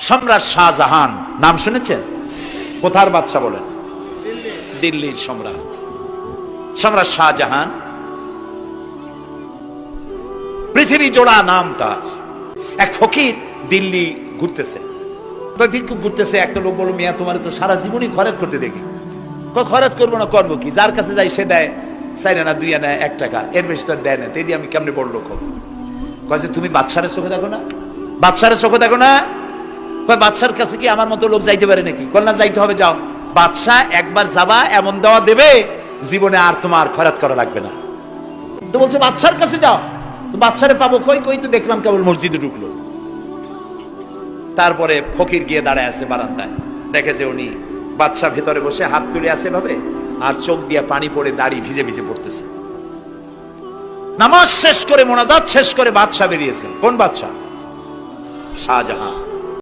সম্রাট শাহজাহান নাম শুনেছেন? কোথার বাদশা বলেন? দিল্লির সম্রাট। সম্রাট শাহজাহান, পৃথিবী জোড়া নাম তার। এক ফকির দিল্লি ঘুরতেছে, ভিক্ষুক ঘুরতেছে। একটা লোক বলল, মিয়া তোমার তো সারা জীবনই খরচ করতে দেখি। খরচ করবো না, করবো কি? যার কাছে যাই সে দেয় 4 আনা 2 আনা 1 টাকা, এর বেশি তো দেয় না। তাই দিয়ে আমি কেমনে বড় লোক হবো? কয়েছে তুমি বাদশারের চোখে দেখো না, বাদশারের চোখে দেখো না। বাদশার কাছে কি আমার মতো লোক যাইতে পারে নাকি? কল না, যাইতে হবে, যাও। বাদশা একবার যাবা, এমন দেওয়া দেবে জীবনে আর তোমার খরচ করা লাগবে না। তো বলছে বাদশার কাছে যাও। তো বাদশারে পাবো কই? কই তো দেখলাম কেবল মসজিদে ঢুকলো। তারপরে ফকির গিয়ে দাঁড়ায় আছে বারান্দায়, দেখে যে উনি বাদশা ভেতরে বসে হাত তুলে আছে ভাবে, আর চোখ দিয়ে পানি পড়ে দাড়ি ভিজে ভিজে পড়তেছে। নামাজ শেষ করে, মোনাজাত শেষ করে বাদশা বেরিয়েছে। কোন বাদশা? শাহজাহান।